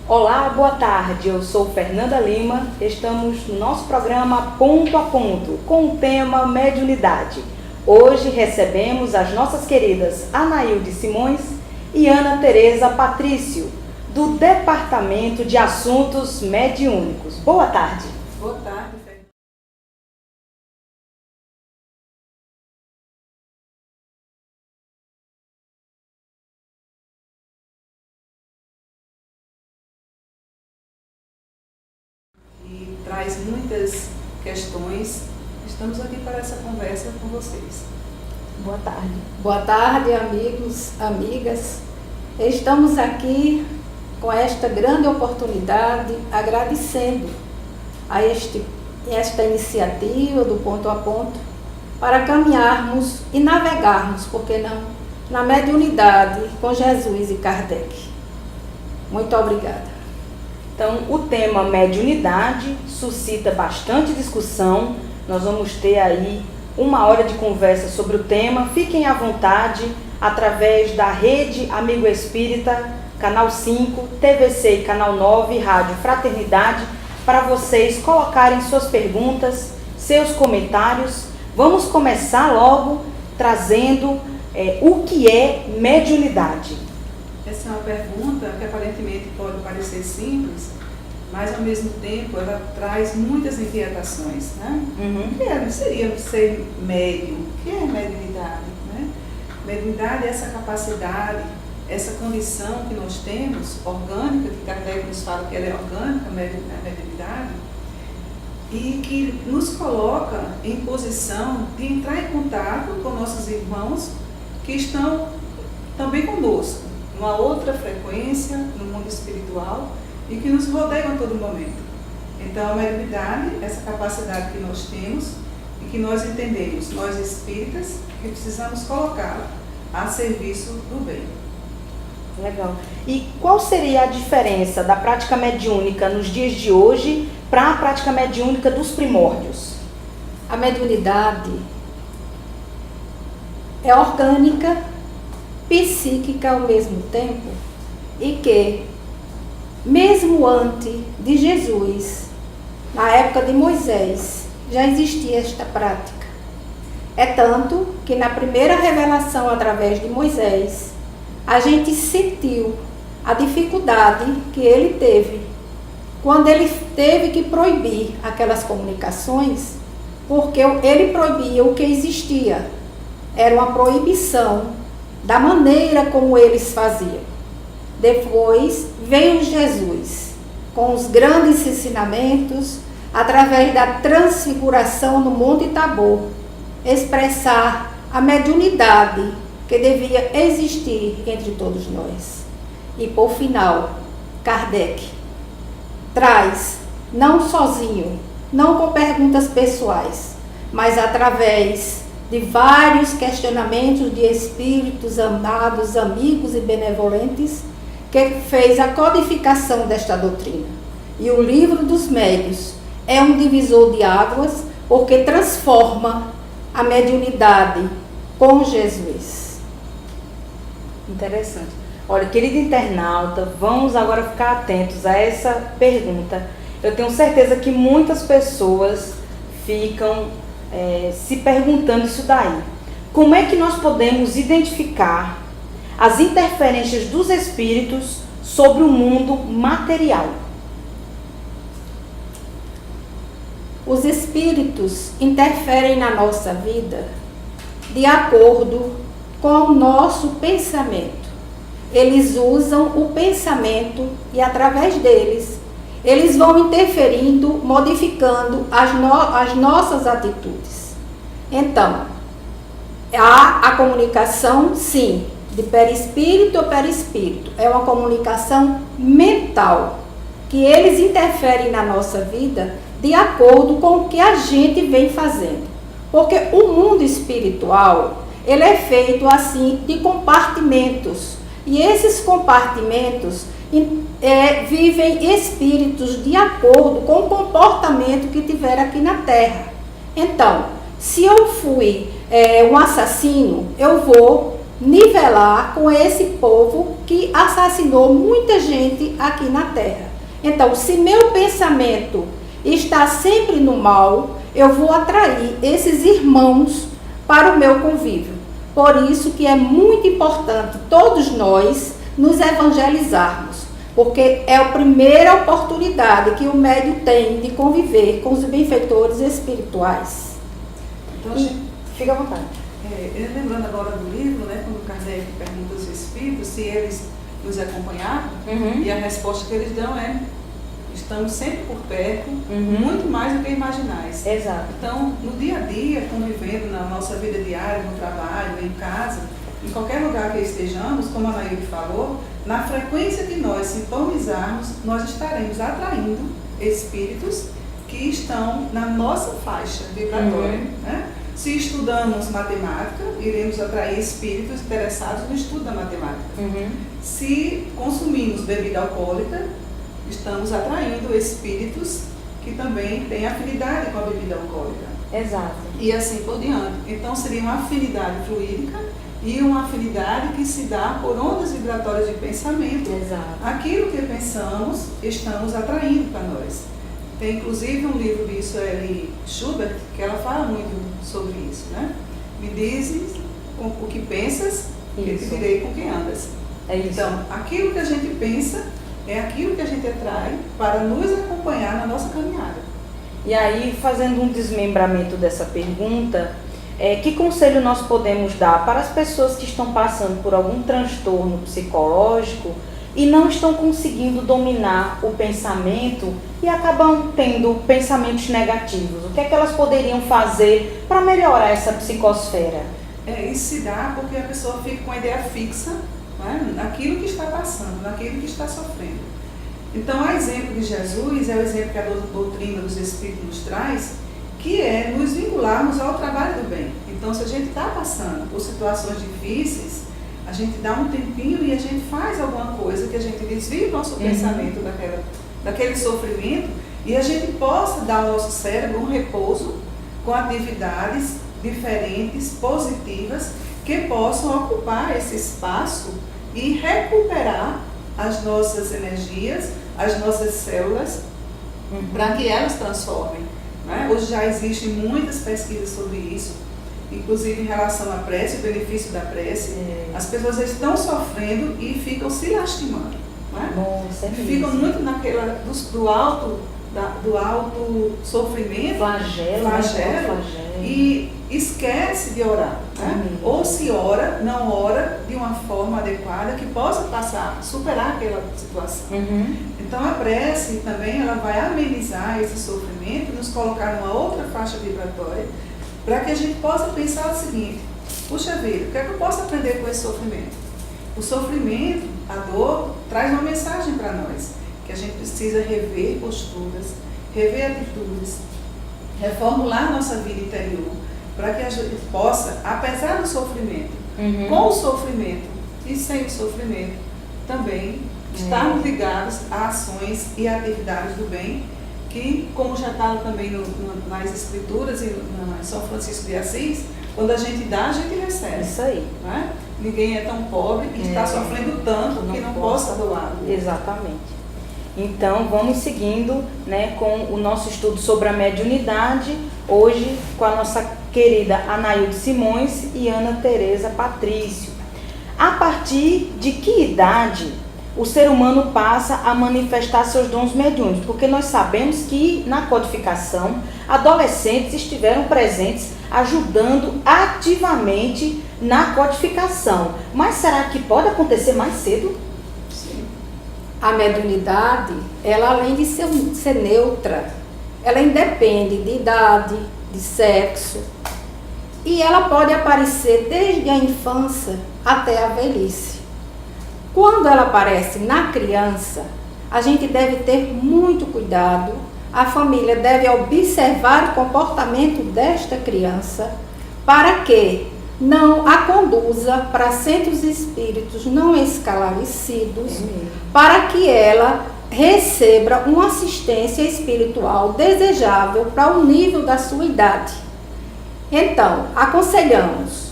Olá, boa tarde, eu sou Fernanda Lima, estamos no nosso programa Ponto a Ponto, com o tema Mediunidade. Hoje recebemos as nossas queridas Anailde Simões e Ana Tereza Patrício, do Departamento de Assuntos Mediúnicos. Boa tarde. Boa tarde, Fernanda. E traz muitas questões. Estamos aqui para essa conversa com vocês. Boa tarde. Boa tarde, amigos, amigas. Estamos aqui com esta grande oportunidade, agradecendo a esta iniciativa do Ponto a Ponto, para caminharmos e navegarmos, por que não, na mediunidade com Jesus e Kardec. Muito obrigada. Então, o tema mediunidade suscita bastante discussão. Nós vamos ter aí 1 hora de conversa sobre o tema. Fiquem à vontade através da Rede Amigo Espírita, Canal 5, TVC e Canal 9, Rádio Fraternidade, para vocês colocarem suas perguntas, seus comentários. Vamos começar logo trazendo o que é mediunidade. Essa é uma pergunta que aparentemente pode parecer simples, mas ao mesmo tempo ela traz muitas inquietações, né? O que seria ser médium? O que é mediunidade? Né? Mediunidade é essa capacidade, essa condição que nós temos, orgânica, que Kardec nos fala que ela é orgânica, a mediunidade, e que nos coloca em posição de entrar em contato com nossos irmãos que estão também conosco, numa outra frequência, no mundo espiritual, e que nos rodeiam a todo momento. Então, a mediunidade, essa capacidade que nós temos e que nós entendemos, nós espíritas, que precisamos colocá-la a serviço do bem. Legal. E qual seria a diferença da prática mediúnica nos dias de hoje para a prática mediúnica dos primórdios? A mediunidade é orgânica, psíquica ao mesmo tempo, e que, mesmo antes de Jesus, na época de Moisés, já existia esta prática. É tanto que na primeira revelação através de Moisés, a gente sentiu a dificuldade que ele teve, quando ele teve que proibir aquelas comunicações, porque ele proibia o que existia. Era uma proibição da maneira como eles faziam. Depois veio Jesus, com os grandes ensinamentos, através da transfiguração no Monte Tabor, expressar a mediunidade que devia existir entre todos nós. E por final, Kardec traz, não sozinho, não com perguntas pessoais, mas através de vários questionamentos de espíritos amados, amigos e benevolentes, que fez a codificação desta doutrina. E o Livro dos Médiuns é um divisor de águas, porque transforma a mediunidade com Jesus. Interessante. Olha, querido internauta, vamos agora ficar atentos a essa pergunta. Eu tenho certeza que muitas pessoas ficam se perguntando isso daí. Como é que nós podemos identificar as interferências dos espíritos sobre o mundo material? Os espíritos interferem na nossa vida de acordo com o nosso pensamento. Eles usam o pensamento e, através deles, eles vão interferindo, modificando as nossas atitudes. Então, há a comunicação, sim, de perispírito ou perispírito. É uma comunicação mental, que eles interferem na nossa vida de acordo com o que a gente vem fazendo. Porque o mundo espiritual, ele é feito assim de compartimentos. E esses compartimentos vivem espíritos de acordo com o comportamento que tiver aqui na Terra. Então, se eu fui um assassino, eu vou nivelar com esse povo que assassinou muita gente aqui na Terra. Então, se meu pensamento está sempre no mal, eu vou atrair esses irmãos para o meu convívio. Por isso que é muito importante todos nós nos evangelizarmos, porque é a primeira oportunidade que o médium tem de conviver com os benfeitores espirituais. Então, fica à vontade. Lembrando agora do livro, né, quando Kardec pergunta aos espíritos se eles nos acompanharam, e a resposta que eles dão é: estamos sempre por perto, muito mais do que imaginais. Exato. Então, no dia a dia, convivendo na nossa vida diária, no trabalho, em casa, em qualquer lugar que estejamos, como a Anaíde falou, na frequência que nós sintonizarmos, nós estaremos atraindo espíritos que estão na nossa faixa vibratória. Né? Se estudamos matemática, iremos atrair espíritos interessados no estudo da matemática. Se consumimos bebida alcoólica, estamos atraindo espíritos que também têm afinidade com a bebida alcoólica. Exato. E assim por diante. Então, seria uma afinidade fluídica e uma afinidade que se dá por ondas vibratórias de pensamento. Exato. Aquilo que pensamos, estamos atraindo para nós. Tem inclusive um livro de Sueli Schubert, que ela fala muito sobre isso, né? Me dizes o que pensas, que te direi com quem andas. É isso. Então, aquilo que a gente pensa é aquilo que a gente atrai para nos acompanhar na nossa caminhada. E aí, fazendo um desmembramento dessa pergunta, que conselho nós podemos dar para as pessoas que estão passando por algum transtorno psicológico e não estão conseguindo dominar o pensamento e acabam tendo pensamentos negativos? O que é que elas poderiam fazer para melhorar essa psicosfera? Isso se dá porque a pessoa fica com a ideia fixa, né, naquilo que está passando, naquilo que está sofrendo. Então, a exemplo de Jesus, é o exemplo que a doutrina dos Espíritos nos traz, que é nos vincularmos ao trabalho do bem. Então, se a gente está passando por situações difíceis, a gente dá um tempinho e a gente faz alguma coisa que a gente desvie o nosso pensamento daquele sofrimento e a gente possa dar ao nosso cérebro um repouso com atividades diferentes, positivas, que possam ocupar esse espaço e recuperar as nossas energias, as nossas células, para que elas transformem. Né? Hoje já existem muitas pesquisas sobre isso, inclusive em relação à prece, o benefício da prece. As pessoas estão sofrendo e ficam se lastimando. Né? Nossa, ficam muito naquela do alto sofrimento, flagelo. E esquece de orar. Né? Ou se ora, não ora de uma forma adequada que possa superar aquela situação. Então a prece também ela vai amenizar esse sofrimento, nos colocar numa outra faixa vibratória, para que a gente possa pensar o seguinte: puxa vida, o que é que eu posso aprender com esse sofrimento? O sofrimento, a dor, traz uma mensagem para nós, que a gente precisa rever posturas, rever atitudes, reformular nossa vida interior, para que a gente possa, apesar do sofrimento, com o sofrimento e sem o sofrimento, também estarmos ligados a ações e atividades do bem, que, como já está também nas Escrituras e em São Francisco de Assis, quando a gente dá, a gente recebe. Isso aí. Né? Ninguém é tão pobre e está sofrendo tanto que não possa doar. Exatamente. Então, vamos seguindo, né, com o nosso estudo sobre a mediunidade, hoje com a nossa querida Anaíde Simões e Ana Tereza Patrício. A partir de que idade o ser humano passa a manifestar seus dons mediúnicos? Porque nós sabemos que na codificação, adolescentes estiveram presentes ajudando ativamente na codificação. Mas será que pode acontecer mais cedo? Sim. A mediunidade, ela além de ser neutra, ela independe de idade, de sexo. e ela pode aparecer desde a infância até a velhice. Quando ela aparece na criança, a gente deve ter muito cuidado, a família deve observar o comportamento desta criança para que não a conduza para centros espíritos não esclarecidos, para que ela receba uma assistência espiritual desejável para o nível da sua idade. Então, aconselhamos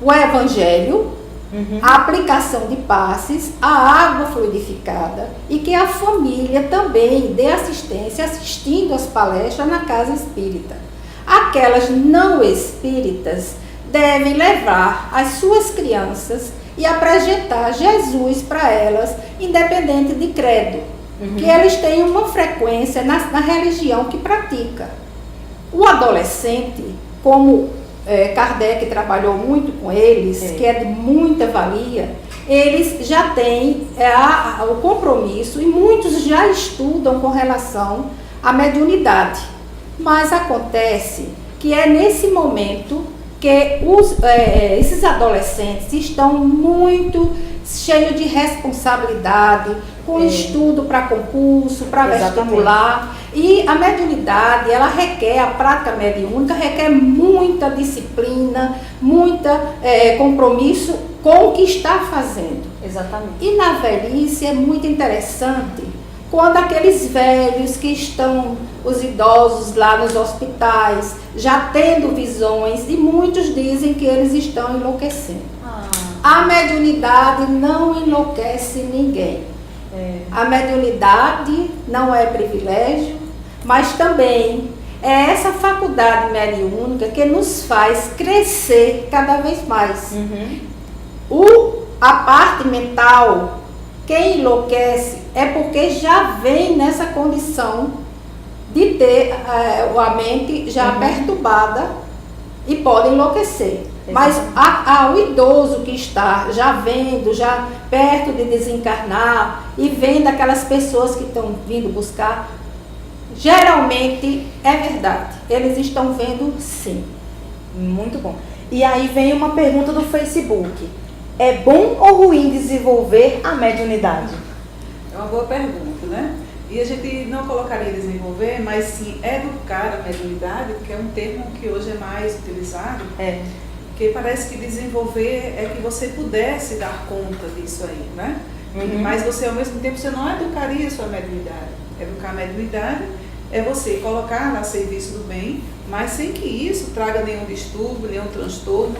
o Evangelho, a aplicação de passes, a água fluidificada e que a família também dê assistência assistindo às palestras na casa espírita. Aquelas não espíritas devem levar as suas crianças e apresentar Jesus para elas, independente de credo, que eles tenham uma frequência na religião que pratica. O adolescente, como Kardec trabalhou muito com eles, que é de muita valia, eles já têm o compromisso e muitos já estudam com relação à mediunidade. Mas acontece que é nesse momento que esses adolescentes estão muito cheios de responsabilidade, com estudo para concurso, para vestibular. E a mediunidade, ela requer, a prática mediúnica requer muita disciplina, muita compromisso com o que está fazendo. Exatamente. E na velhice é muito interessante quando aqueles velhos que estão, os idosos lá nos hospitais, já tendo visões, e muitos dizem que eles estão enlouquecendo. A mediunidade não enlouquece ninguém. A mediunidade não é privilégio, mas também é essa faculdade mediúnica que nos faz crescer cada vez mais. A parte mental, quem enlouquece é porque já vem nessa condição de ter a mente já perturbada e pode enlouquecer. Mas o idoso que está já vendo, já perto de desencarnar e vendo aquelas pessoas que estão vindo buscar, geralmente é verdade, eles estão vendo sim. Muito bom. E aí vem uma pergunta do Facebook. É bom ou ruim desenvolver a mediunidade? É uma boa pergunta, né? E a gente não colocaria desenvolver, mas sim educar a mediunidade, que é um termo que hoje é mais utilizado. Porque parece que desenvolver é que você pudesse dar conta disso aí, né? Mas você, ao mesmo tempo, você não educaria a sua mediunidade. Educar a mediunidade é você colocá-la a serviço do bem, mas sem que isso traga nenhum distúrbio, nenhum transtorno,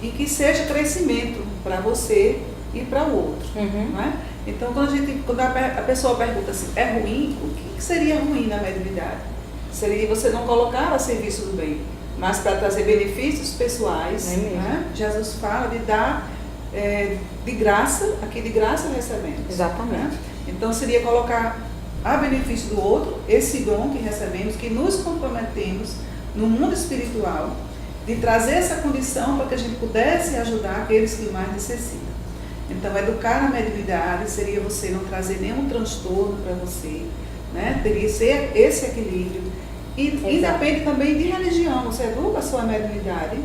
e que seja crescimento para você e para o outro. Né? Então, quando a pessoa pergunta assim, é ruim? O que seria ruim na mediunidade? Seria você não colocar a serviço do bem, mas para trazer benefícios pessoais. Né? Jesus fala de dar de graça, aqui de graça recebemos. Exatamente. Né? Então, seria colocar a benefício do outro, esse dom que recebemos, que nos comprometemos no mundo espiritual, de trazer essa condição para que a gente pudesse ajudar aqueles que mais necessitam. Então, educar a mediunidade seria você não trazer nenhum transtorno para você, né? Teria que ser esse equilíbrio. E depende também de religião. Você educa a sua mediunidade,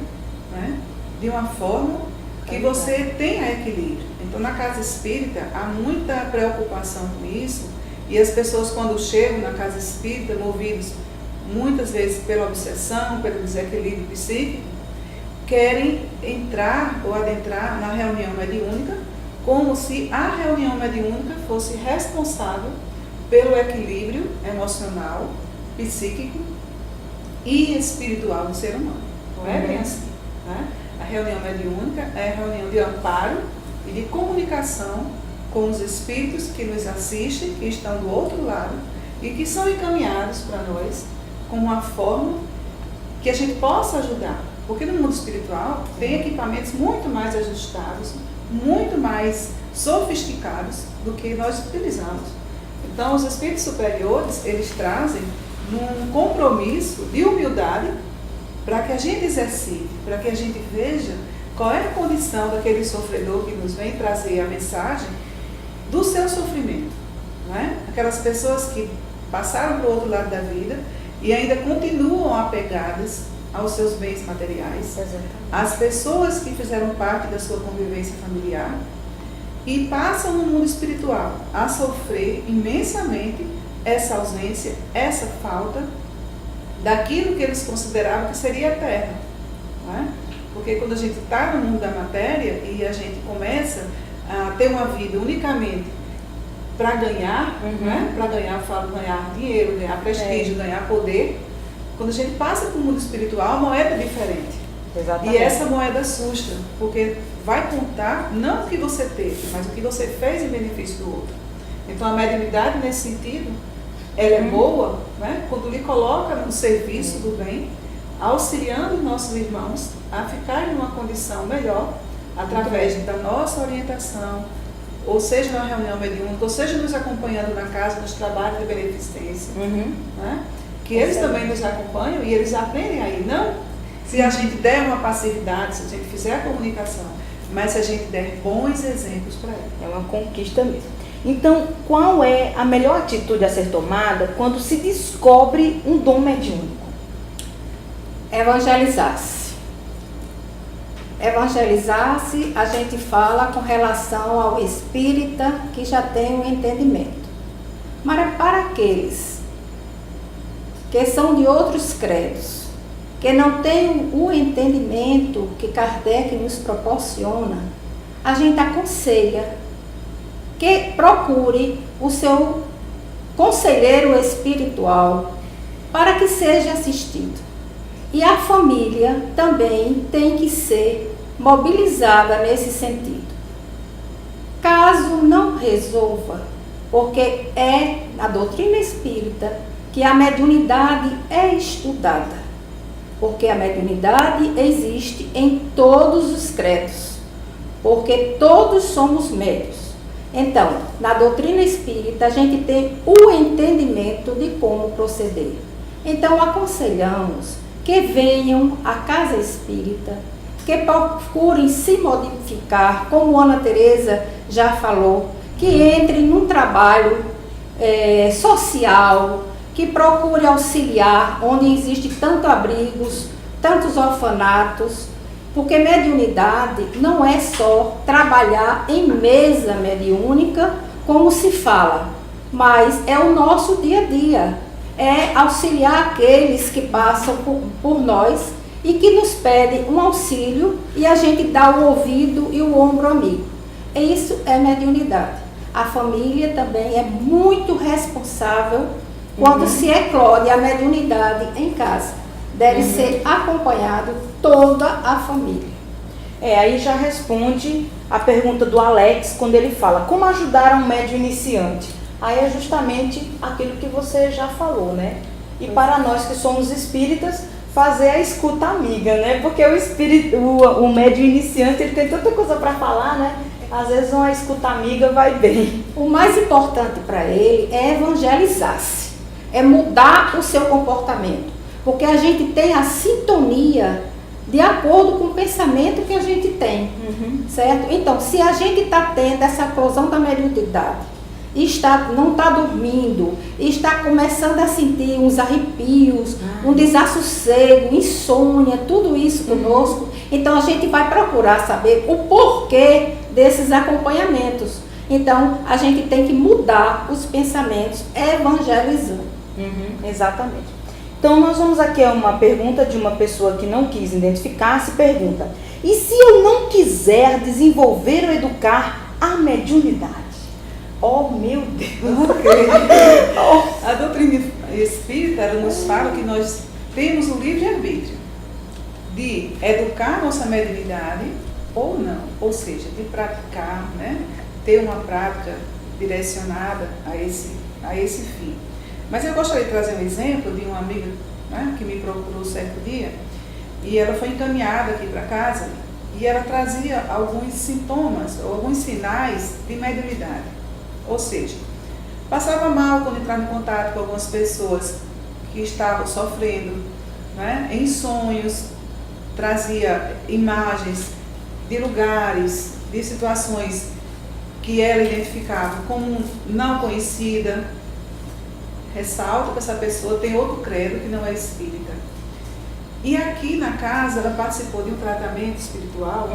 né? De uma forma que você tenha equilíbrio. Então, na casa espírita, há muita preocupação com isso, e as pessoas, quando chegam na casa espírita, movidos muitas vezes pela obsessão, pelo desequilíbrio psíquico, querem entrar ou adentrar na reunião mediúnica como se a reunião mediúnica fosse responsável pelo equilíbrio emocional, psíquico e espiritual do ser humano. Não é bem assim. Né? A reunião mediúnica é a reunião de amparo e de comunicação com os espíritos que nos assistem, que estão do outro lado e que são encaminhados para nós com uma forma que a gente possa ajudar. Porque no mundo espiritual tem equipamentos muito mais ajustados, muito mais sofisticados do que nós utilizamos. Então, os espíritos superiores, eles trazem um compromisso de humildade para que a gente exercite, para que a gente veja qual é a condição daquele sofredor que nos vem trazer a mensagem do seu sofrimento. Não é? Aquelas pessoas que passaram para o outro lado da vida e ainda continuam apegadas aos seus bens materiais, Exatamente. às pessoas que fizeram parte da sua convivência familiar, e passam no mundo espiritual a sofrer imensamente essa ausência, essa falta daquilo que eles consideravam que seria eterno. Não é? Porque quando a gente está no mundo da matéria e a gente começa a ter uma vida unicamente para ganhar, né? Para ganhar, eu falo, ganhar dinheiro, ganhar prestígio, ganhar poder, quando a gente passa para o mundo espiritual, a moeda é diferente. Exatamente. E essa moeda assusta, porque vai contar não o que você teve, mas o que você fez em benefício do outro. Então a mediunidade nesse sentido, ela é boa, né? Quando lhe coloca no serviço do bem, auxiliando nossos irmãos a ficarem numa condição melhor, através da nossa orientação, ou seja na reunião mediúnica, ou seja nos acompanhando na casa, nos trabalhos de beneficência, né? Que eles também nos acompanham e eles aprendem aí, não se a gente der uma passividade, se a gente fizer a comunicação, mas se a gente der bons exemplos para eles. É uma conquista mesmo. Então, qual é a melhor atitude a ser tomada quando se descobre um dom mediúnico? Evangelizar-se. Evangelizar-se, a gente fala com relação ao espírita que já tem um entendimento. Mas para aqueles que são de outros credos, que não têm o entendimento que Kardec nos proporciona, a gente aconselha que procure o seu conselheiro espiritual para que seja assistido. E a família também tem que ser mobilizada nesse sentido. Caso não resolva, porque é na doutrina espírita que a mediunidade é estudada. Porque a mediunidade existe em todos os credos. Porque todos somos médiuns. Então, na doutrina espírita, a gente tem o entendimento de como proceder. Então, aconselhamos que venham à casa espírita, que procurem se modificar, como Ana Teresa já falou, que entrem num trabalho social, que procure auxiliar onde existe tantos abrigos, tantos orfanatos, porque mediunidade não é só trabalhar em mesa mediúnica, como se fala, mas é o nosso dia a dia, é auxiliar aqueles que passam por nós e que nos pedem um auxílio e a gente dá o ouvido e o ombro amigo. Isso é mediunidade. A família também é muito responsável quando se eclode a mediunidade em casa. Deve ser acompanhado toda a família. Aí já responde a pergunta do Alex, quando ele fala, como ajudar um médium iniciante? Aí é justamente aquilo que você já falou, né? E para nós que somos espíritas, fazer a escuta amiga, né? Porque o médium iniciante, ele tem tanta coisa para falar, né? Às vezes uma escuta amiga vai bem. O mais importante para ele é evangelizar-se, é mudar o seu comportamento. Porque a gente tem a sintonia de acordo com o pensamento que a gente tem, certo? Então, se a gente está tendo essa eclosão da mediunidade, não está dormindo, está começando a sentir uns arrepios, um desassossego, insônia, tudo isso conosco, então a gente vai procurar saber o porquê desses acompanhamentos. Então, a gente tem que mudar os pensamentos evangelizando. Exatamente. Então, nós vamos aqui a uma pergunta de uma pessoa que não quis identificar-se, pergunta: e se eu não quiser desenvolver ou educar a mediunidade? Oh, meu Deus! A doutrina espírita, ela nos fala que nós temos o livre-arbítrio de educar nossa mediunidade ou não, ou seja, de praticar, né? Ter uma prática direcionada a esse fim. Mas eu gostaria de trazer um exemplo de uma amiga, né, que me procurou certo dia, e ela foi encaminhada aqui para casa, e ela trazia alguns sintomas, ou alguns sinais de mediunidade. Ou seja, passava mal quando entrava em contato com algumas pessoas que estavam sofrendo, né, em sonhos, trazia imagens de lugares, de situações que ela identificava como não conhecida. Ressalto que essa pessoa tem outro credo que não é espírita. E aqui na casa ela participou de um tratamento espiritual,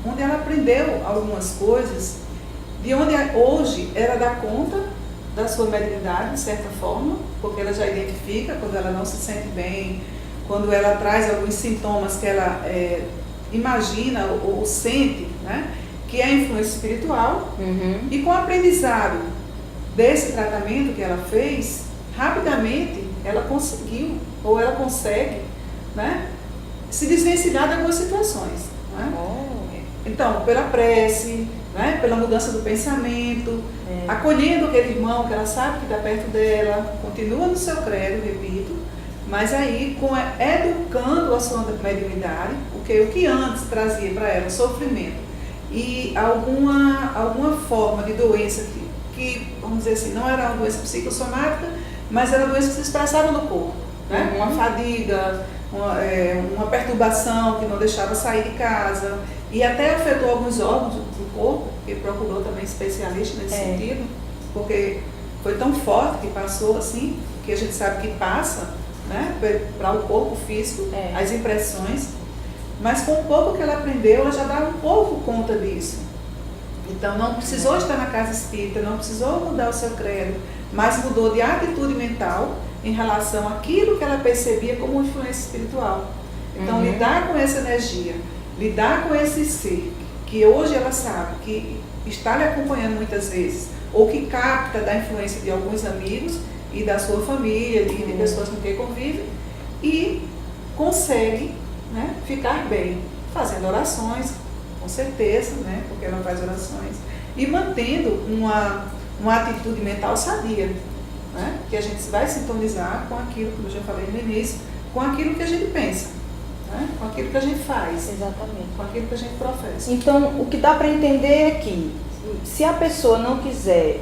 onde ela aprendeu algumas coisas, de onde hoje ela dá conta da sua mediunidade, de certa forma, porque ela já identifica quando ela não se sente bem, quando ela traz alguns sintomas que ela imagina ou sente, né, que é influência espiritual. E com o aprendizado desse tratamento que ela fez, rapidamente ela conseguiu, ou ela consegue, né, se desvencilhar de algumas situações. Né? Então, pela prece, né, pela mudança do pensamento, acolhendo aquele irmão que ela sabe que está perto dela, continua no seu credo, repito, mas aí educando a sua mediunidade, porque o que antes trazia para ela sofrimento e alguma forma de doença que, vamos dizer assim, não era uma doença psicossomática, mas era uma doença que se expressava no corpo, né? Uma fadiga, uma perturbação que não deixava sair de casa e até afetou alguns órgãos do corpo, que procurou também especialista nesse sentido, porque foi tão forte que passou assim, que a gente sabe que passa, né, para o corpo físico, as impressões, mas com o pouco que ela aprendeu, ela já dava um pouco conta disso. Então não precisou estar na casa espírita, não precisou mudar o seu credo, mas mudou de atitude mental em relação àquilo que ela percebia como influência espiritual. Então lidar com essa energia, lidar com esse ser, que hoje ela sabe que está lhe acompanhando muitas vezes, ou que capta da influência de alguns amigos e da sua família, de pessoas com quem convive, e consegue, né, ficar bem, fazendo orações, com certeza, né, porque ela faz orações, e mantendo uma atitude mental sadia, né, que a gente vai sintonizar com aquilo, como eu já falei no início, com aquilo que a gente pensa, né, com aquilo que a gente faz, exatamente, com aquilo que a gente professa. Então, o que dá para entender é que, se a pessoa não quiser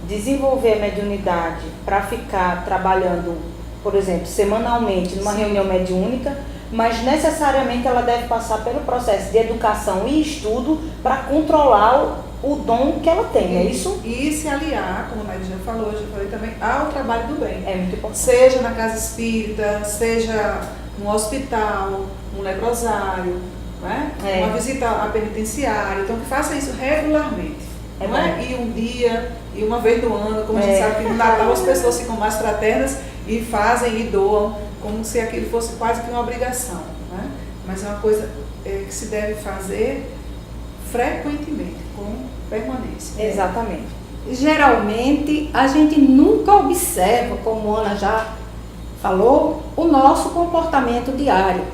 desenvolver a mediunidade para ficar trabalhando, por exemplo, semanalmente numa reunião mediúnica, mas necessariamente ela deve passar pelo processo de educação e estudo para controlar o dom que ela tem, é isso? E se aliar, como a Maria já falou, eu já falei também, ao trabalho do bem. É muito importante. Seja na casa espírita, seja no hospital, no leprosário, né? Uma visita à penitenciária, então que faça isso regularmente. Não é? E um dia, e uma vez no ano, como a gente sabe que no Natal as pessoas ficam mais fraternas e fazem e doam, como se aquilo fosse quase que uma obrigação. Né? Mas é uma coisa que se deve fazer frequentemente, com permanência. Exatamente. Geralmente a gente nunca observa, como a Ana já falou, o nosso comportamento diário.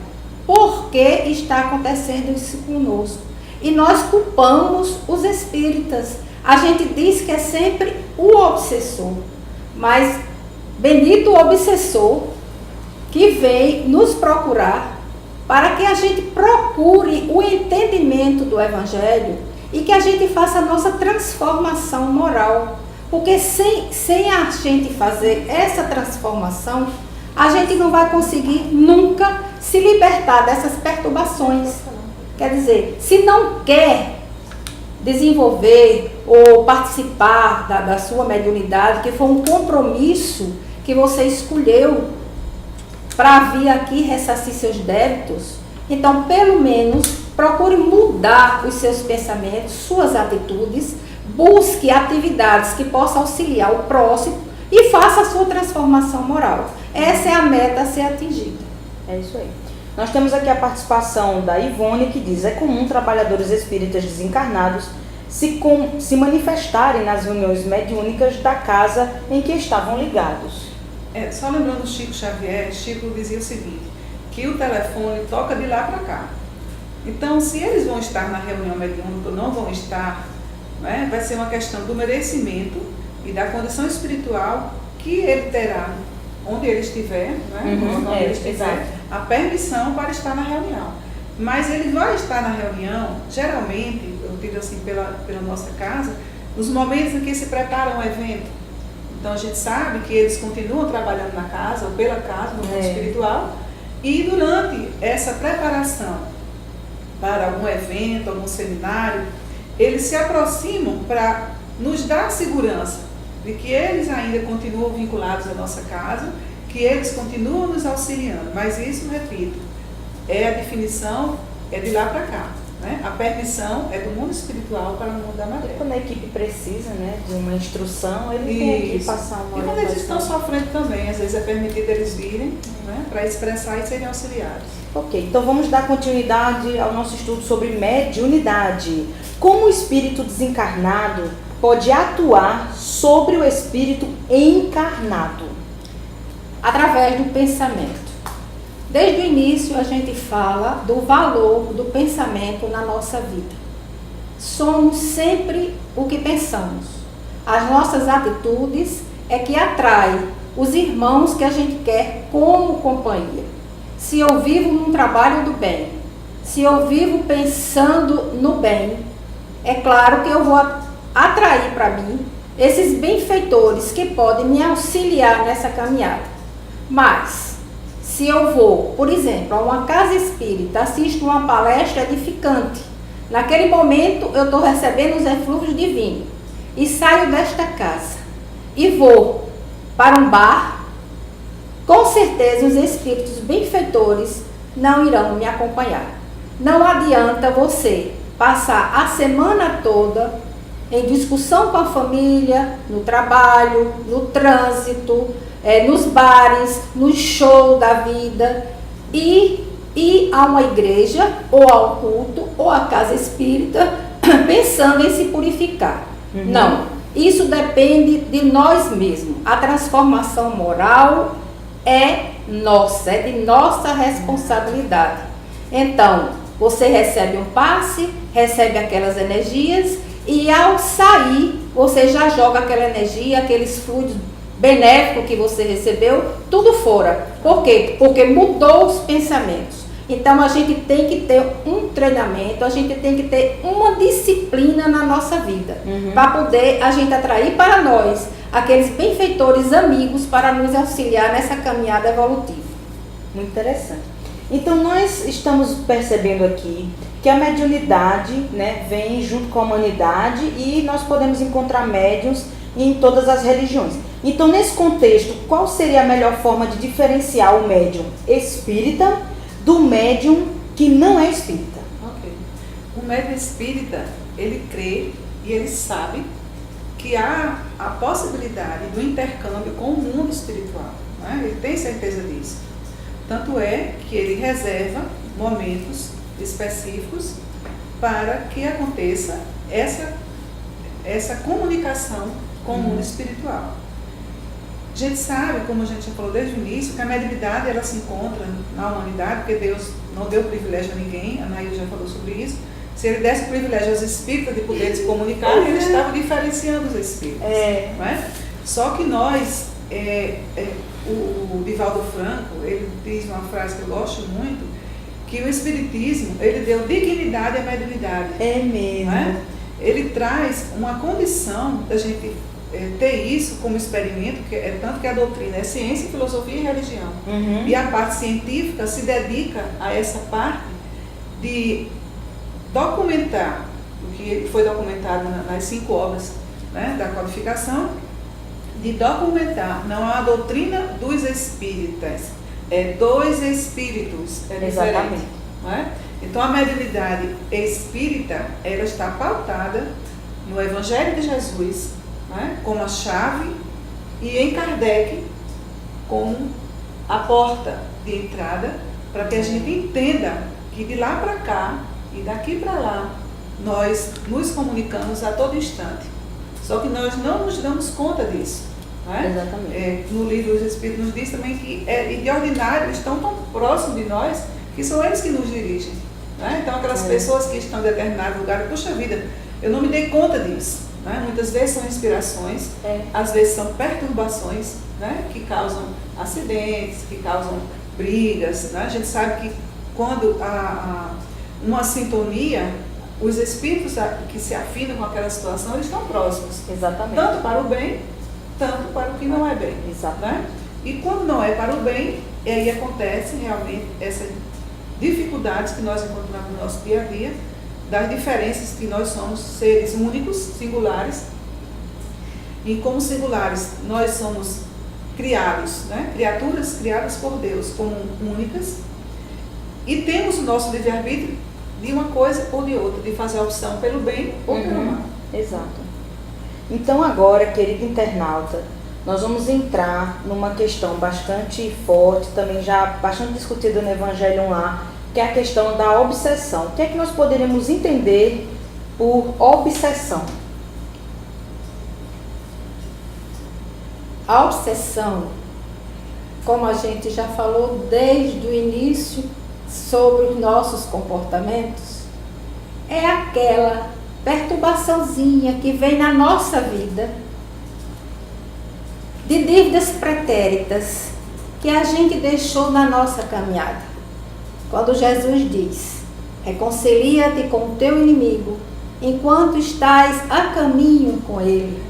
Por que está acontecendo isso conosco? E nós culpamos os espíritas. A gente diz que é sempre o obsessor. Mas bendito o obsessor que vem nos procurar para que a gente procure o entendimento do Evangelho e que a gente faça a nossa transformação moral. Porque sem a gente fazer essa transformação, a gente não vai conseguir nunca se libertar dessas perturbações. Quer dizer, se não quer desenvolver ou participar da sua mediunidade, que foi um compromisso que você escolheu para vir aqui ressarcir seus débitos, então pelo menos procure mudar os seus pensamentos, suas atitudes, busque atividades que possam auxiliar o próximo e faça a sua transformação moral. Essa é a meta a ser atingida. É isso aí. Nós temos aqui a participação da Ivone, que diz: é comum trabalhadores espíritas desencarnados se manifestarem nas reuniões mediúnicas da casa em que estavam ligados. Só lembrando Chico Xavier, Chico dizia o seguinte, que o telefone toca de lá para cá. Então, se eles vão estar na reunião mediúnica ou não vão estar, né, vai ser uma questão do merecimento e da condição espiritual que ele terá, onde ele estiver, né, onde ele estiver, a permissão para estar na reunião. Mas ele vai estar na reunião, geralmente, eu digo assim, pela nossa casa, nos momentos em que se prepara um evento. Então a gente sabe que eles continuam trabalhando na casa, ou pela casa, no mundo espiritual, e durante essa preparação para algum evento, algum seminário, eles se aproximam para nos dar segurança de que eles ainda continuam vinculados à nossa casa, que eles continuam nos auxiliando. Mas isso, repito, a definição é de lá para cá. Né? A permissão é do mundo espiritual para o mundo da matéria. Quando a equipe precisa, né, de uma instrução, ele tem que passar uma orientação. E quando eles estão sofrendo também, às vezes é permitido eles virem, né, para expressar e serem auxiliares. Ok, então vamos dar continuidade ao nosso estudo sobre mediunidade. Como o espírito desencarnado pode atuar sobre o espírito encarnado? Através do pensamento. Desde o início a gente fala do valor do pensamento na nossa vida. Somos sempre o que pensamos. As nossas atitudes é que atrai os irmãos que a gente quer como companhia. Se eu vivo num trabalho do bem, se eu vivo pensando no bem, é claro que eu vou atrair para mim esses benfeitores que podem me auxiliar nessa caminhada. Mas se eu vou, por exemplo, a uma casa espírita, assisto uma palestra edificante, naquele momento eu estou recebendo os eflúvios divinos e saio desta casa e vou para um bar, com certeza os espíritos benfeitores não irão me acompanhar. Não adianta você passar a semana toda em discussão com a família, no trabalho, no trânsito, nos bares, no show da vida, e ir a uma igreja, ou a um culto, ou a casa espírita, pensando em se purificar. Uhum. Não, isso depende de nós mesmos. A transformação moral é nossa, é de nossa responsabilidade. Então, você recebe um passe, recebe aquelas energias, e ao sair, você já joga aquela energia, aqueles fluidos benéfico que você recebeu, tudo fora. Por quê? Porque mudou os pensamentos. Então a gente tem que ter um treinamento, a gente tem que ter uma disciplina na nossa vida, para poder a gente atrair para nós aqueles benfeitores amigos para nos auxiliar nessa caminhada evolutiva. Muito interessante. Então nós estamos percebendo aqui que a mediunidade, né, vem junto com a humanidade e nós podemos encontrar médiuns em todas as religiões. Então, nesse contexto, qual seria a melhor forma de diferenciar o médium espírita do médium que não é espírita? Ok. O médium espírita, ele crê e ele sabe que há a possibilidade do intercâmbio com o mundo espiritual. Né? Ele tem certeza disso. Tanto é que ele reserva momentos específicos para que aconteça essa comunicação com o mundo espiritual. A gente sabe, como a gente já falou desde o início, que a mediunidade ela se encontra na humanidade, porque Deus não deu privilégio a ninguém, a Nair já falou sobre isso. Se ele desse o privilégio aos espíritos de poder se comunicar, ele estava diferenciando os espíritos. Não é? Só que nós, o Divaldo Franco, ele diz uma frase que eu gosto muito, que o espiritismo, ele deu dignidade à mediunidade. É mesmo. Não é? Ele traz uma condição da gente ter isso como experimento, que é tanto que a doutrina é ciência, filosofia e religião. E a parte científica se dedica a essa parte de documentar o que foi documentado nas 5 obras, né, da codificação, de documentar, não é a doutrina dos espíritas, é dos espíritos. Exatamente. Não é? Então a mediunidade espírita, ela está pautada no Evangelho de Jesus, né, como a chave, e em Kardec como a porta de entrada, para que a gente entenda que de lá para cá e daqui para lá nós nos comunicamos a todo instante. Só que nós não nos damos conta disso. Né? Exatamente. No livro Os Espíritos nos diz também que de ordinário eles estão tão próximos de nós que são eles que nos dirigem. Né? Então aquelas pessoas que estão em determinado lugar, puxa vida, eu não me dei conta disso. Né? Muitas vezes são inspirações, às vezes são perturbações, né, que causam acidentes, que causam brigas. Né? A gente sabe que quando há uma sintonia, os espíritos que se afinam com aquela situação, eles estão próximos. Exatamente. Tanto para o bem, tanto para o que não é bem. Exatamente. Né? E quando não é para o bem, aí acontece realmente essas dificuldades que nós encontramos no nosso dia a dia, das diferenças que nós somos seres únicos, singulares, e como singulares nós somos criados, né? Criaturas criadas por Deus como únicas, E temos o nosso livre-arbítrio de uma coisa ou de outra, de fazer a opção pelo bem ou pelo mal. Exato. Então agora, querido internauta, nós vamos entrar numa questão bastante forte, também já bastante discutida no Evangelho lá, que é a questão da obsessão. O que é que nós poderíamos entender por obsessão? A obsessão, como a gente já falou desde o início sobre os nossos comportamentos, é aquela perturbaçãozinha que vem na nossa vida de dívidas pretéritas que a gente deixou na nossa caminhada. Quando Jesus diz: reconcilia-te com o teu inimigo enquanto estás a caminho com ele,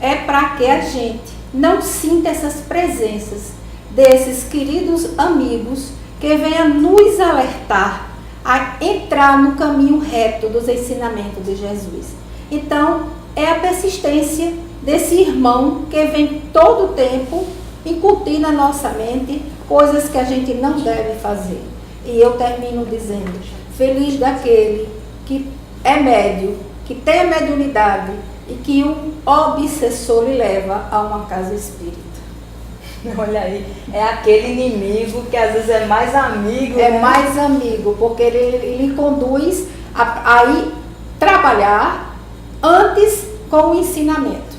é para que a gente não sinta essas presenças desses queridos amigos que venham nos alertar a entrar no caminho reto dos ensinamentos de Jesus. Então, é a persistência desse irmão que vem todo o tempo incutir na nossa mente coisas que a gente não deve fazer. E eu termino dizendo: feliz daquele que é médio, que tem a mediunidade e que um obsessor lhe leva a uma casa espírita. Olha aí, é aquele inimigo que às vezes é mais amigo. É né? mais amigo, porque ele conduz a ir trabalhar antes com o ensinamento.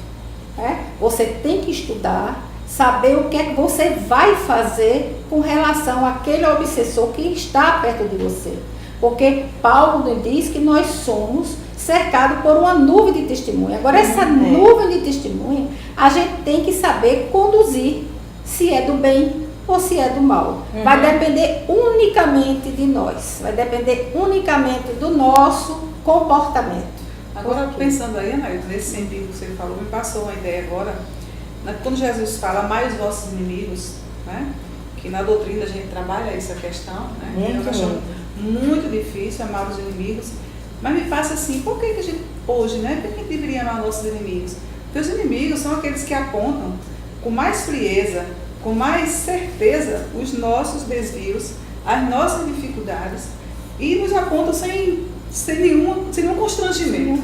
Né? Você tem que estudar, saber o que é que você vai fazer com relação àquele obsessor que está perto de você. Porque Paulo diz que nós somos cercados por uma nuvem de testemunha. Agora, essa nuvem de testemunha, a gente tem que saber conduzir, se é do bem ou se é do mal. Vai depender unicamente de nós, vai depender unicamente do nosso comportamento. Agora, pensando aí, Anaílton, nesse sentido que você falou, me passou uma ideia agora, né, quando Jesus fala: amai os vossos inimigos, né, que na doutrina a gente trabalha essa questão, né, eu acho muito difícil amar os inimigos, mas me passa assim: por que a gente hoje, né, por que a gente deveria amar nossos inimigos? Porque os inimigos são aqueles que apontam com mais frieza, com mais certeza os nossos desvios, as nossas dificuldades, e nos apontam sem nenhum constrangimento,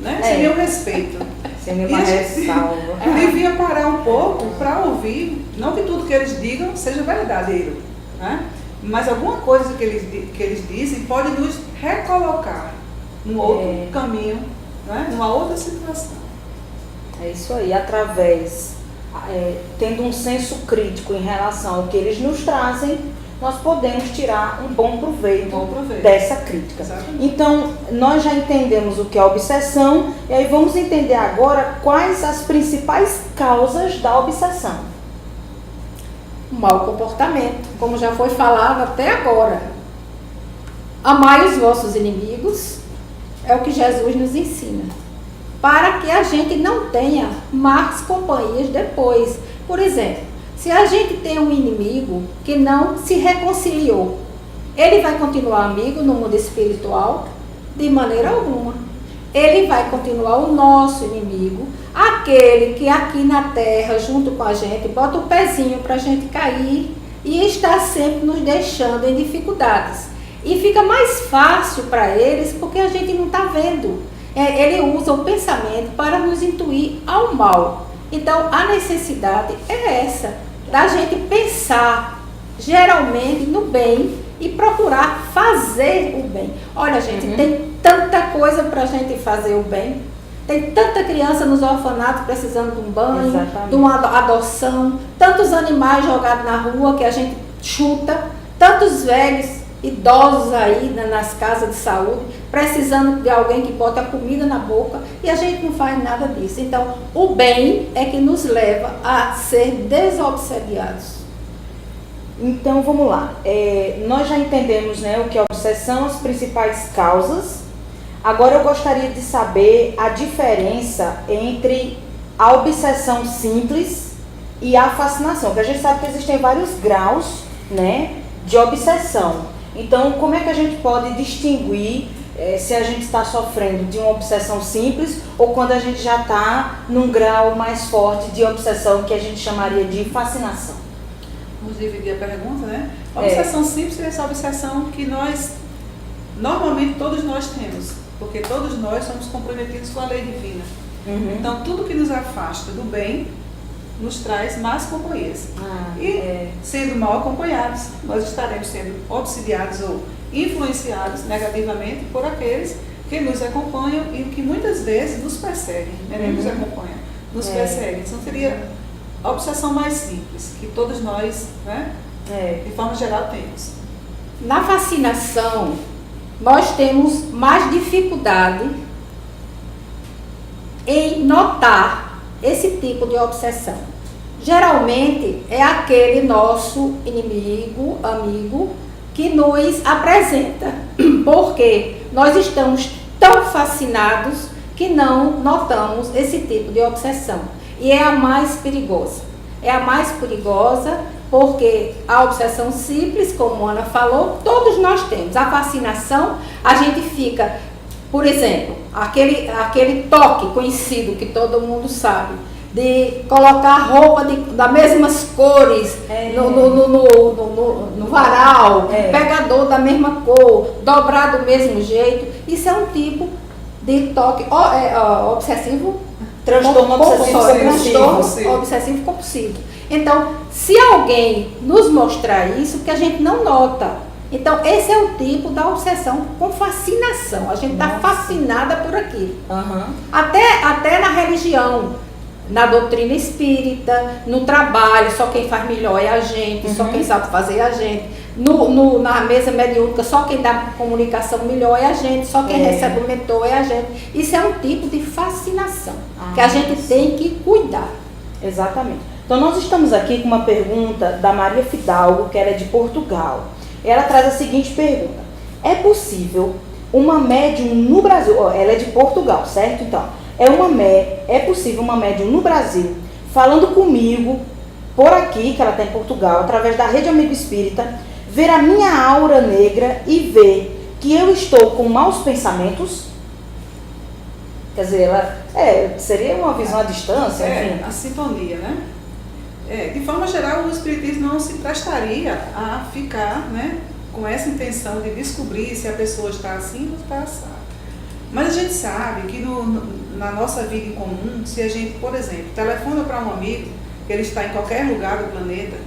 né? Sem nenhum respeito. Sem nenhuma ressalva. Devia parar um pouco para ouvir, não que tudo que eles digam seja verdadeiro, né? Mas alguma coisa que eles dizem pode nos recolocar num outro caminho, né? Numa outra situação. É isso aí, tendo um senso crítico em relação ao que eles nos trazem, nós podemos tirar um bom proveito dessa crítica. Exatamente. Então, nós já entendemos o que é obsessão, e aí vamos entender agora quais as principais causas da obsessão. O mau comportamento, como já foi falado até agora. Amai os vossos inimigos, é o que Jesus nos ensina, para que a gente não tenha más companhias depois. Por exemplo, se a gente tem um inimigo que não se reconciliou, ele vai continuar amigo no mundo espiritual? De maneira alguma. Ele vai continuar o nosso inimigo, aquele que aqui na terra, junto com a gente, bota o pezinho para a gente cair e está sempre nos deixando em dificuldades. E fica mais fácil para eles porque a gente não está vendo. Ele usa o pensamento para nos intuir ao mal. Então, a necessidade é essa, da gente pensar geralmente no bem e procurar fazer o bem. Olha, gente, tem tanta coisa para a gente fazer o bem. Tem tanta criança nos orfanatos precisando de um banho, de uma adoção, tantos animais jogados na rua que a gente chuta, tantos velhos, idosos aí nas casas de saúde, precisando de alguém que bote a comida na boca, e a gente não faz nada disso. Então, o bem é que nos leva a ser desobsediados. Então, vamos lá. Nós já entendemos, né, o que é obsessão, as principais causas. Agora eu gostaria de saber a diferença entre a obsessão simples e a fascinação, porque a gente sabe que existem vários graus, né, de obsessão. Então, como é que a gente pode distinguir se a gente está sofrendo de uma obsessão simples ou quando a gente já está num grau mais forte de obsessão que a gente chamaria de fascinação? vamos dividir a pergunta, né? A obsessão simples é essa obsessão que normalmente todos nós temos, porque todos nós somos comprometidos com a lei divina. Então, tudo que nos afasta do bem nos traz más companhias. Sendo mal acompanhados, nós estaremos sendo obsidiados ou influenciados negativamente por aqueles que nos acompanham e que muitas vezes nos perseguem, nem nos acompanham, nos perseguem. Então, seria a obsessão mais simples, que todos nós, né, de forma geral, temos. Na fascinação, nós temos mais dificuldade em notar esse tipo de obsessão. Geralmente é aquele nosso inimigo, amigo, que nos apresenta, porque nós estamos tão fascinados que não notamos esse tipo de obsessão. E é a mais perigosa. É a mais perigosa porque a obsessão simples, como a Ana falou, todos nós temos. A fascinação, a gente fica, por exemplo, aquele toque conhecido que todo mundo sabe, de colocar roupa das mesmas cores no varal, pegador da mesma cor, dobrar do mesmo jeito. Isso é um tipo de toque obsessivo, transtorno obsessivo compulsivo. Então, se alguém nos mostrar isso, que a gente não nota. Então, esse é o tipo da obsessão com fascinação. A gente está fascinada por aquilo. Até na religião, na doutrina espírita, no trabalho, só quem faz melhor é a gente, só quem sabe fazer é a gente. Na mesa mediúnica, só quem dá comunicação melhor é a gente, só quem recebe o mentor é a gente. Isso é um tipo de fascinação que a gente tem que cuidar. Exatamente. Então, nós estamos aqui com uma pergunta da Maria Fidalgo, que ela é de Portugal. Ela traz a seguinte pergunta: é possível uma médium no Brasil, ela é de Portugal, certo? Então, é possível uma médium no Brasil, falando comigo, por aqui, que ela está em Portugal, através da Rede Amigo Espírita, ver a minha aura negra e ver que eu estou com maus pensamentos? Quer dizer, seria uma visão à distância, enfim. A sintonia, né? De forma geral, o Espiritismo não se prestaria a ficar, né, com essa intenção de descobrir se a pessoa está assim ou está assada. Mas a gente sabe que na nossa vida em comum, se a gente, por exemplo, telefona para um amigo, que ele está em qualquer lugar do planeta,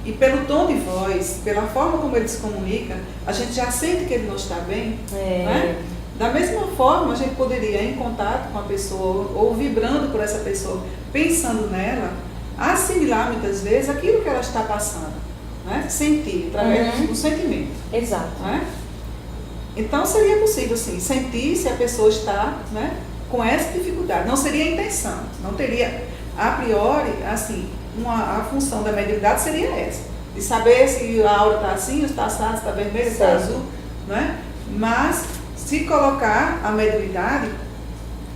e pelo tom de voz, pela forma como ele se comunica, a gente já sente que ele não está bem, né? Da mesma forma, a gente poderia ir em contato com a pessoa, ou vibrando por essa pessoa, pensando nela, assimilar muitas vezes aquilo que ela está passando, né? Sentir, através do sentimento. Exato. Né? Então, seria possível, sim, sentir se a pessoa está, né, com essa dificuldade. Não seria a intenção, não teria, a priori, assim, a função da mediunidade seria essa, de saber se a aura está assim, está assado, está vermelho, está azul, né? Mas, se colocar a mediunidade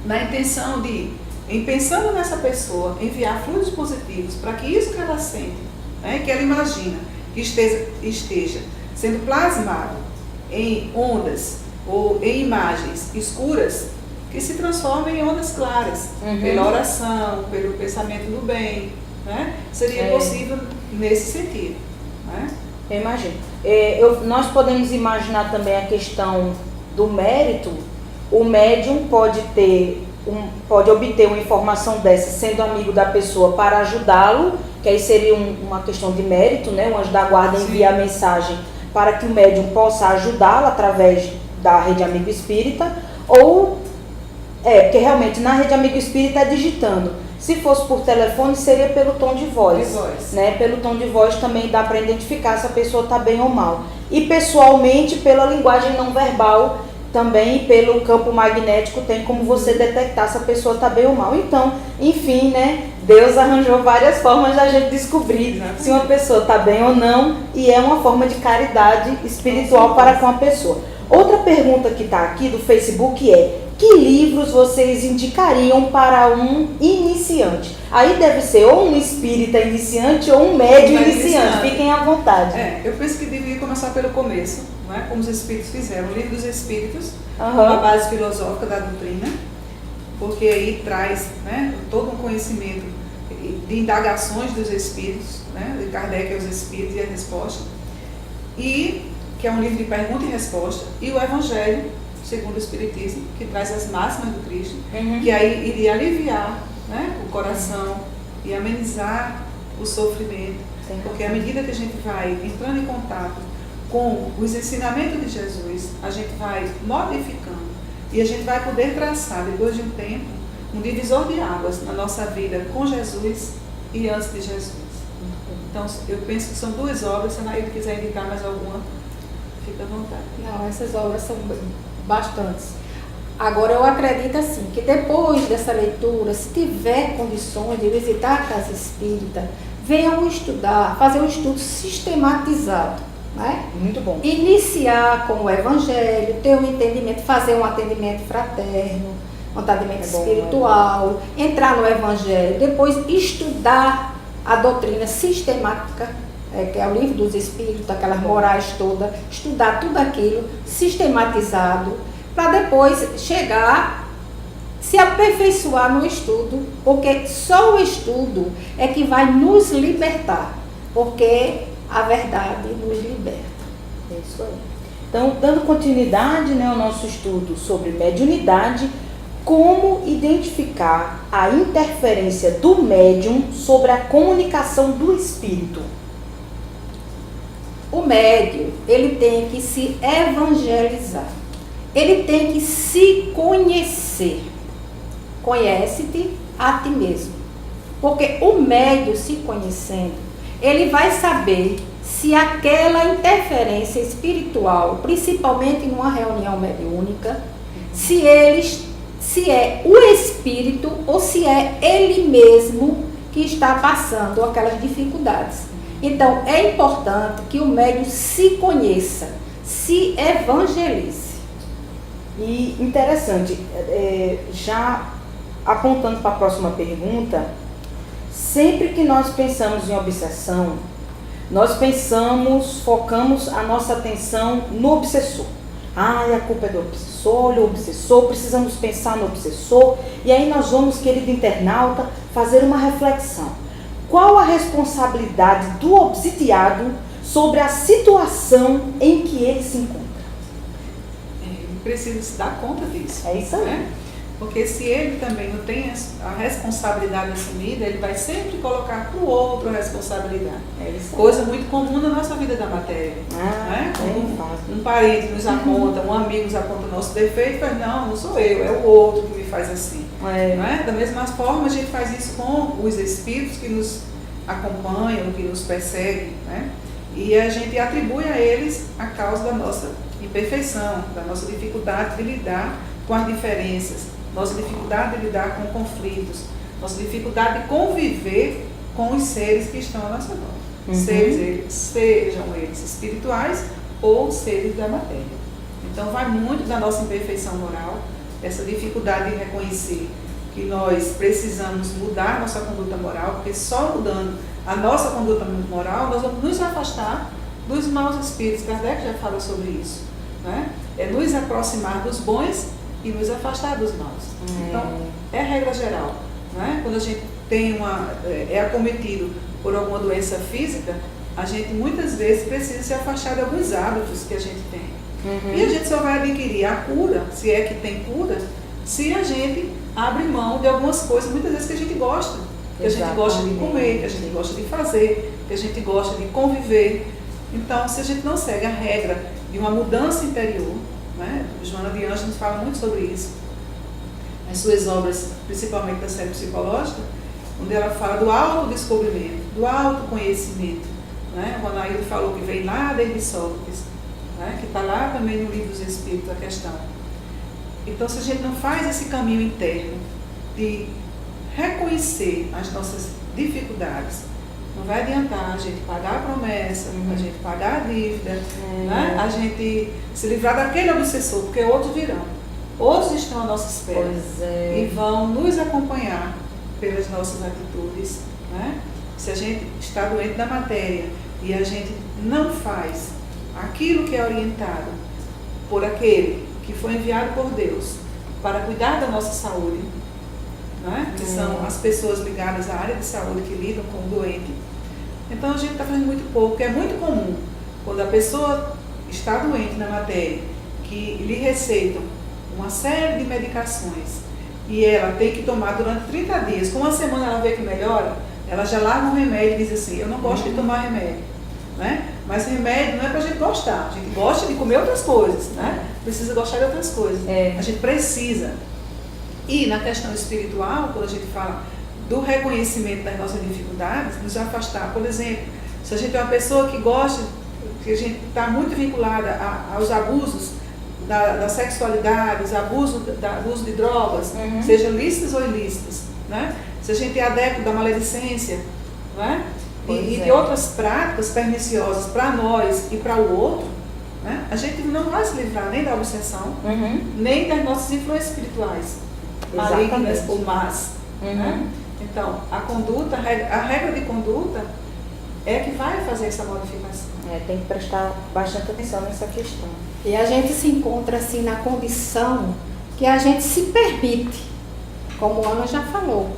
na intenção de, em pensando nessa pessoa, enviar fluidos positivos para que isso que ela sente, né, que ela imagina, que esteja sendo plasmado em ondas ou em imagens escuras, que se transformem em ondas claras, pela oração, pelo pensamento do bem, né? Seria possível nesse sentido, né? Eu imagino. Nós podemos imaginar também a questão do mérito. O médium pode obter uma informação dessa sendo amigo da pessoa para ajudá-lo, que aí seria uma questão de mérito, né? O anjo da guarda envia a mensagem para que o médium possa ajudá-lo através da Rede Amigo Espírita, ou porque realmente na Rede Amigo Espírita é digitando. Se fosse por telefone, seria pelo tom de voz. Né? Pelo tom de voz também dá para identificar se a pessoa está bem ou mal. E pessoalmente, pela linguagem não verbal, também pelo campo magnético, tem como você detectar se a pessoa está bem ou mal. Então, enfim, né? Deus arranjou várias formas da gente descobrir se uma pessoa está bem ou não, e é uma forma de caridade espiritual para com a pessoa. Outra pergunta que está aqui do Facebook é: que livros vocês indicariam para um iniciante? Aí deve ser ou um espírita iniciante ou um médium iniciante. Fiquem à vontade. Eu penso que deveria começar pelo começo, né? Como os espíritos fizeram. O Livro dos Espíritos, uma base filosófica da doutrina, porque aí traz, né, todo um conhecimento de indagações dos espíritos, né? De Kardec é os espíritos e a resposta, e que é um livro de pergunta e resposta, e o Evangelho segundo o Espiritismo, que traz as máximas do Cristo, que aí iria aliviar, né, o coração e amenizar o sofrimento, porque à medida que a gente vai entrando em contato com os ensinamentos de Jesus, a gente vai modificando e a gente vai poder traçar, depois de um tempo, um divisor de águas na nossa vida com Jesus e antes de Jesus. Então, eu penso que são duas obras. Se a Naíra quiser indicar mais alguma, fica à vontade. Não, essas obras são bastantes. Agora, eu acredito assim, que depois dessa leitura, se tiver condições de visitar a casa espírita, venham estudar, fazer um estudo sistematizado, né? Muito bom. Iniciar com o Evangelho, ter um entendimento, fazer um atendimento fraterno, um atendimento espiritual, entrar no Evangelho, depois estudar a doutrina sistemática, que é o livro dos Espíritos, aquelas morais todas, estudar tudo aquilo sistematizado, para depois chegar, se aperfeiçoar no estudo, porque só o estudo é que vai nos libertar, porque a verdade nos liberta. É isso aí. Então, dando continuidade, né, ao nosso estudo sobre mediunidade, como identificar a interferência do médium sobre a comunicação do espírito? O médium, ele tem que se evangelizar. Ele tem que se conhecer. Conhece-te a ti mesmo. Porque o médium se conhecendo, ele vai saber se aquela interferência espiritual, principalmente numa reunião mediúnica, se é o espírito ou se é ele mesmo que está passando aquelas dificuldades. Então, é importante que o médium se conheça, se evangelize. E interessante, já apontando para a próxima pergunta, sempre que nós pensamos em obsessão, nós focamos a nossa atenção no obsessor. A culpa é do obsessor, olha o obsessor, precisamos pensar no obsessor. E aí nós vamos, querido internauta, fazer uma reflexão. Qual a responsabilidade do obsidiado sobre a situação em que ele se encontra? Ele precisa se dar conta disso. É isso aí. Né? Porque se ele também não tem a responsabilidade assumida, ele vai sempre colocar para o outro a responsabilidade. É isso aí. Coisa muito comum na nossa vida da matéria. Né? Um parente nos aponta, um amigo nos aponta o nosso defeito, mas não sou eu, é o outro que me faz assim. Né? Da mesma forma, a gente faz isso com os espíritos que nos acompanham, que nos perseguem, né? E a gente atribui a eles a causa da nossa imperfeição, da nossa dificuldade de lidar com as diferenças, nossa dificuldade de lidar com conflitos, nossa dificuldade de conviver com os seres que estão à nossa volta. Sejam eles espirituais ou seres da matéria. Então vai muito da nossa imperfeição moral, essa dificuldade de reconhecer que nós precisamos mudar nossa conduta moral, porque só mudando a nossa conduta moral nós vamos nos afastar dos maus espíritos. Kardec já fala sobre isso, né? É nos aproximar dos bons e nos afastar dos maus. Então, é regra geral, né? Quando a gente é acometido por alguma doença física, a gente muitas vezes precisa se afastar de alguns hábitos que a gente tem. E a gente só vai adquirir a cura, se é que tem cura, se a gente abre mão de algumas coisas, muitas vezes que a gente gosta. Que a gente gosta de comer, que a gente gosta de fazer, que a gente gosta de conviver. Então, se a gente não segue a regra de uma mudança interior, né? Joana de Anjos nos fala muito sobre isso, as suas obras, principalmente da série psicológica, onde ela fala do autodescobrimento, do autoconhecimento, né? O Anaíldo falou que vem lá desde Sócrates, né? Que está lá também no Livro dos Espíritos a questão. Então, se a gente não faz esse caminho interno de reconhecer as nossas dificuldades, não vai adiantar a gente pagar a promessa, a gente pagar a dívida, né? A gente se livrar daquele obsessor, porque outros virão. Outros estão à nossa espera e vão nos acompanhar pelas nossas atitudes. Né? Se a gente está doente da matéria e a gente não faz aquilo que é orientado por aquele que foi enviado por Deus para cuidar da nossa saúde, né? Que são as pessoas ligadas à área de saúde que lidam com o doente. Então a gente está fazendo muito pouco, porque é muito comum, quando a pessoa está doente na matéria, que lhe receitam uma série de medicações e ela tem que tomar durante 30 dias, com uma semana ela vê que melhora, ela já larga um remédio e diz assim, eu não gosto de tomar remédio, né? Mas remédio não é para a gente gostar, a gente gosta de comer outras coisas, né? Precisa gostar de outras coisas, a gente precisa. E na questão espiritual, quando a gente fala do reconhecimento das nossas dificuldades, nos afastar, por exemplo, se a gente é uma pessoa que gosta, que a gente está muito vinculada aos abusos da sexualidade, os abusos do uso de drogas, sejam lícitas ou ilícitas, né? Se a gente é adepto da maledicência, né? E de outras práticas perniciosas para nós e para o outro, né? A gente não vai se livrar nem da obsessão, nem das nossas influências espirituais, malignas ou más. Né? Então, a conduta, a regra de conduta é que vai fazer essa modificação. Tem que prestar bastante atenção nessa questão. E a gente se encontra assim na condição que a gente se permite, como a Ana já falou.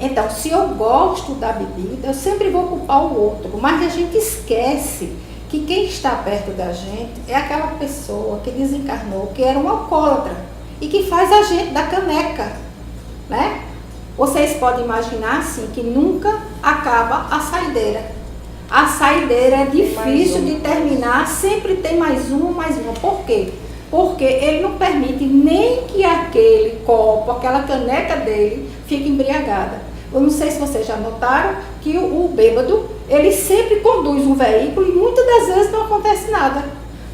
Então, se eu gosto da bebida, eu sempre vou culpar o outro, mas a gente esquece que quem está perto da gente é aquela pessoa que desencarnou, que era um alcoólatra e que faz a gente da caneca, né? Vocês podem imaginar assim que nunca acaba a saideira. A saideira é difícil de terminar, sempre tem mais uma. Por quê? Porque ele não permite nem que aquele copo, aquela caneca dele fique embriagada. Eu não sei se vocês já notaram que o bêbado, ele sempre conduz um veículo e muitas das vezes não acontece nada.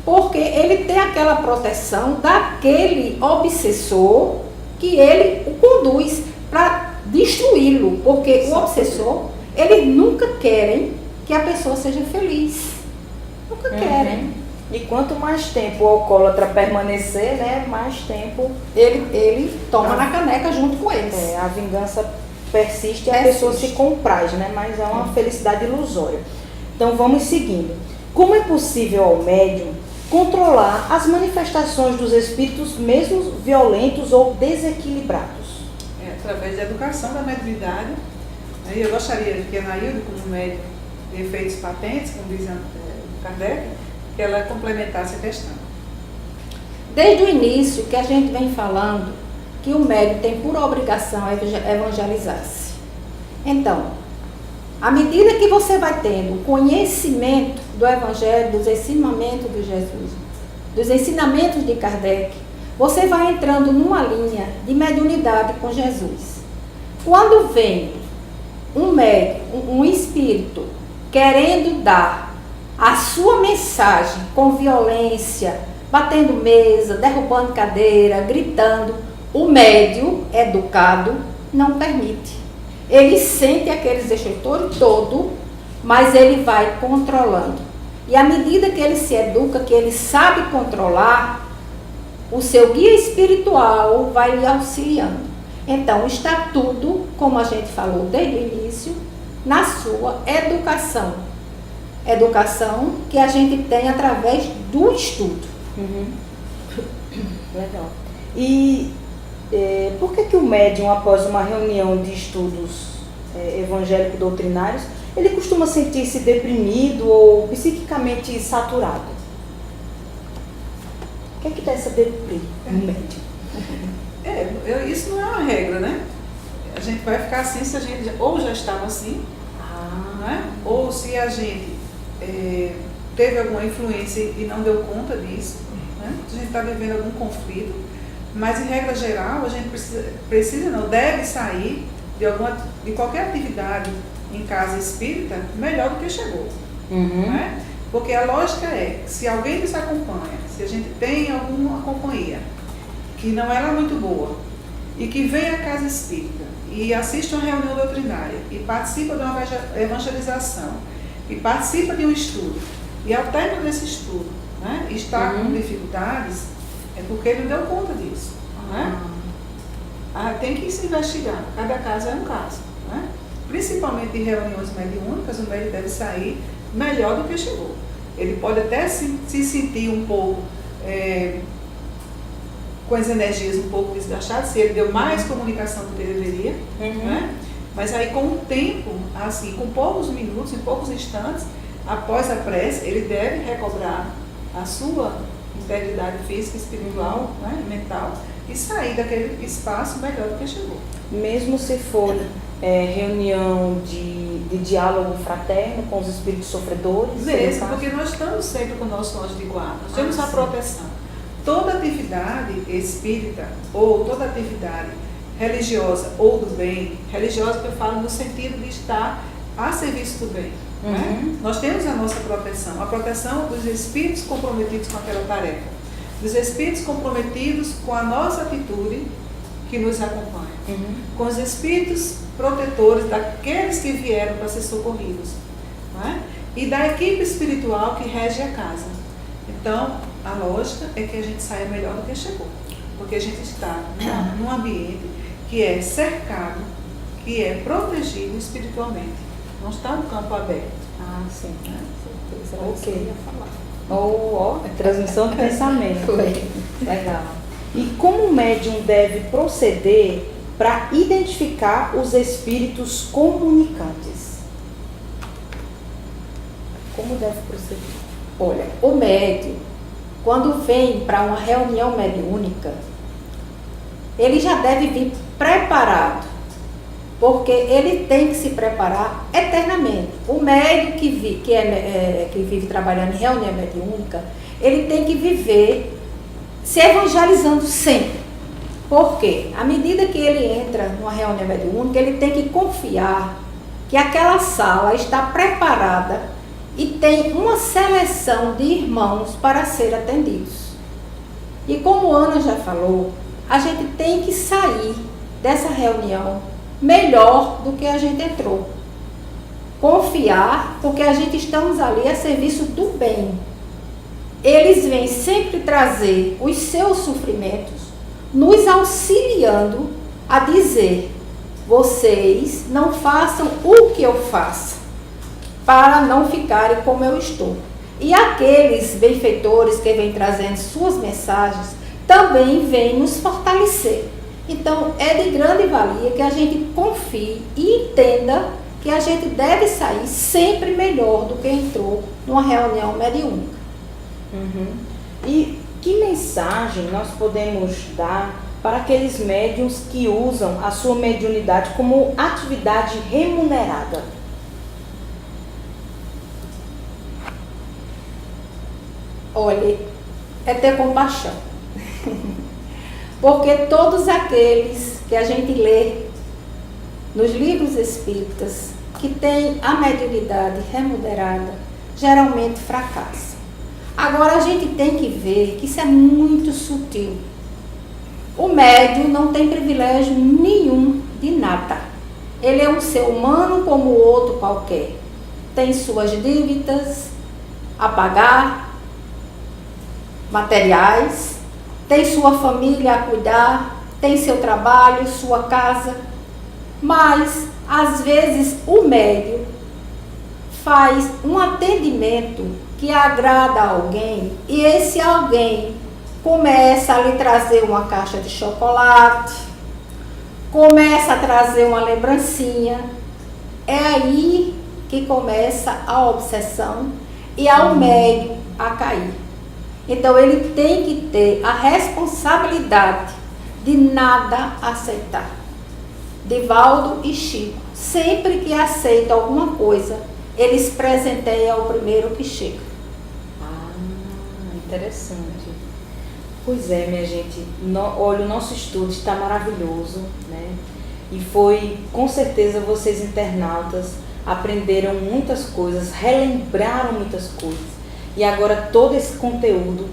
Porque ele tem aquela proteção daquele obsessor que ele o conduz para destruí-lo. Porque o obsessor, eles nunca querem que a pessoa seja feliz. Nunca querem. E quanto mais tempo o alcoólatra permanecer, né, mais tempo ele toma na caneca junto com eles. A vingança persiste e a pessoa se compraz, né, mas é uma felicidade ilusória. Então vamos seguindo. Como é possível ao médium controlar as manifestações dos espíritos, mesmo violentos ou desequilibrados? Através da educação da mediunidade. Eu gostaria que a Anaílde, como médium de efeitos patentes, como diz Kardec, que ela complementasse a questão. Desde o início que a gente vem falando que o médium tem por obrigação evangelizar-se. Então, à medida que você vai tendo conhecimento do Evangelho, dos ensinamentos de Jesus, dos ensinamentos de Kardec, você vai entrando numa linha de mediunidade com Jesus. Quando vem um médium, um espírito, querendo dar a sua mensagem com violência, batendo mesa, derrubando cadeira, gritando, o médium educado não permite. Ele sente aqueles destrutores todo, mas ele vai controlando. E à medida que ele se educa, que ele sabe controlar, o seu guia espiritual vai lhe auxiliando. Então, está tudo, como a gente falou desde o início, na sua educação. Educação que a gente tem através do estudo. Legal. E por que o médium, após uma reunião de estudos evangélico-doutrinários, ele costuma sentir-se deprimido ou psiquicamente saturado? O que é que dá essa deprê no médium? Isso não é uma regra, né? A gente vai ficar assim se a gente ou já estava assim, né? Ou se a gente teve alguma influência e não deu conta disso, né? A gente está vivendo algum conflito, mas em regra geral a gente deve sair de qualquer atividade em casa espírita melhor do que chegou. Né? Porque a lógica é que se alguém nos acompanha, se a gente tem alguma companhia que não era muito boa e que vem à casa espírita e assiste uma reunião doutrinária e participa de uma evangelização e participa de um estudo e ao término desse estudo, né, está com dificuldades, é porque ele não deu conta disso. Né? Tem que se investigar, cada caso é um caso. Né? Principalmente em reuniões mediúnicas, o médium deve sair melhor do que chegou. Ele pode até se sentir um pouco com as energias um pouco desgastadas, se ele deu mais comunicação do que ele deveria, né? Mas aí com o tempo, assim, com poucos minutos, em poucos instantes, após a prece, ele deve recobrar a sua integridade física, espiritual, né, mental, e sair daquele espaço melhor do que chegou. Mesmo se for reunião de diálogo fraterno com os espíritos sofredores? Mesmo, porque nós estamos sempre com o nosso anjo de guarda, nós temos a proteção. Toda atividade espírita, ou toda atividade religiosa ou do bem, religiosa que eu falo no sentido de estar a serviço do bem, né? Nós temos a nossa proteção, a proteção dos espíritos comprometidos com aquela tarefa, dos espíritos comprometidos com a nossa atitude que nos acompanha, com os espíritos protetores daqueles que vieram para ser socorridos, né? E da equipe espiritual que rege a casa. Então, a lógica é que a gente saia melhor do que chegou, porque a gente está num ambiente que é cercado, que é protegido espiritualmente. Não está um campo aberto. Ah, sim. Né? Certeza, era isso que eu ia falar. Transmissão de pensamento. Foi. Legal. E como o médium deve proceder para identificar os espíritos comunicantes? Como deve proceder? Olha, o médium, quando vem para uma reunião mediúnica, ele já deve vir preparado, porque ele tem que se preparar eternamente. O médium que vive trabalhando em reunião mediúnica, ele tem que viver se evangelizando sempre. Por quê? À medida que ele entra numa reunião mediúnica, ele tem que confiar que aquela sala está preparada e tem uma seleção de irmãos para ser atendidos. E como Ana já falou, a gente tem que sair dessa reunião melhor do que a gente entrou. Confiar, porque a gente estamos ali a serviço do bem. Eles vêm sempre trazer os seus sofrimentos, nos auxiliando a dizer: vocês não façam o que eu faço, para não ficarem como eu estou. E aqueles benfeitores que vêm trazendo suas mensagens também vêm nos fortalecer. Então, é de grande valia que a gente confie e entenda que a gente deve sair sempre melhor do que entrou numa reunião mediúnica. E que mensagem nós podemos dar para aqueles médiuns que usam a sua mediunidade como atividade remunerada? Olha, é ter compaixão. Porque todos aqueles que a gente lê nos livros espíritas que têm a mediunidade remunerada, geralmente fracassam. Agora a gente tem que ver que isso é muito sutil. O médium não tem privilégio nenhum de nada. Ele é um ser humano como o outro qualquer. Tem suas dívidas a pagar, materiais, tem sua família a cuidar, tem seu trabalho, sua casa, mas às vezes o médium faz um atendimento que agrada a alguém e esse alguém começa a lhe trazer uma caixa de chocolate, começa a trazer uma lembrancinha. É aí que começa a obsessão e ao médium a cair. Então ele tem que ter a responsabilidade de nada aceitar. Divaldo e Chico, sempre que aceitam alguma coisa, eles presenteiam ao primeiro que chega. Interessante. Pois é, minha gente, olha, o nosso estudo está maravilhoso, né? E foi, com certeza, vocês internautas aprenderam muitas coisas, relembraram muitas coisas. E agora todo esse conteúdo,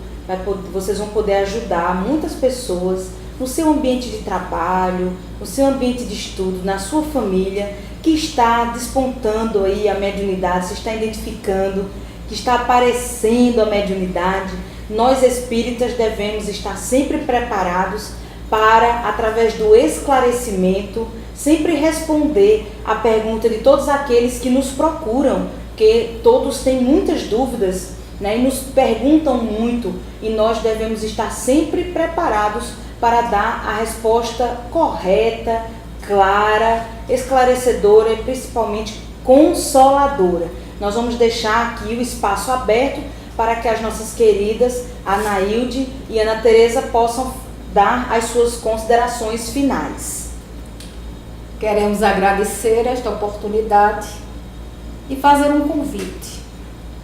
vocês vão poder ajudar muitas pessoas no seu ambiente de trabalho, no seu ambiente de estudo, na sua família, que está despontando aí a mediunidade, se está identificando, que está aparecendo a mediunidade. Nós espíritas devemos estar sempre preparados para, através do esclarecimento, sempre responder à pergunta de todos aqueles que nos procuram, porque todos têm muitas dúvidas, né, e nos perguntam muito, e nós devemos estar sempre preparados para dar a resposta correta, clara, esclarecedora e principalmente consoladora. Nós vamos deixar aqui o espaço aberto para que as nossas queridas Anaílde e Ana Tereza possam dar as suas considerações finais. Queremos agradecer esta oportunidade e fazer um convite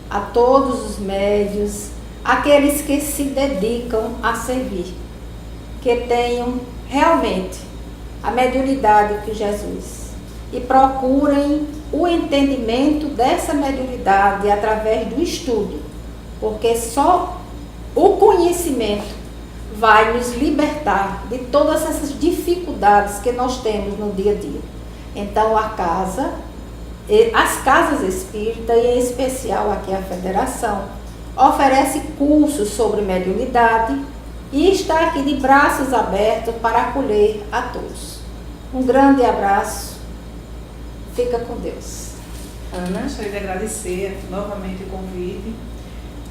a todos os médios, aqueles que se dedicam a servir, que tenham realmente a mediunidade de Jesus e procurem o entendimento dessa mediunidade através do estudo, porque só o conhecimento vai nos libertar de todas essas dificuldades que nós temos no dia a dia. Então as casas espíritas, e em especial aqui a Federação, oferece cursos sobre mediunidade e está aqui de braços abertos para acolher a todos. Um grande abraço, fica com Deus. Ana, gostaria de agradecer novamente o convite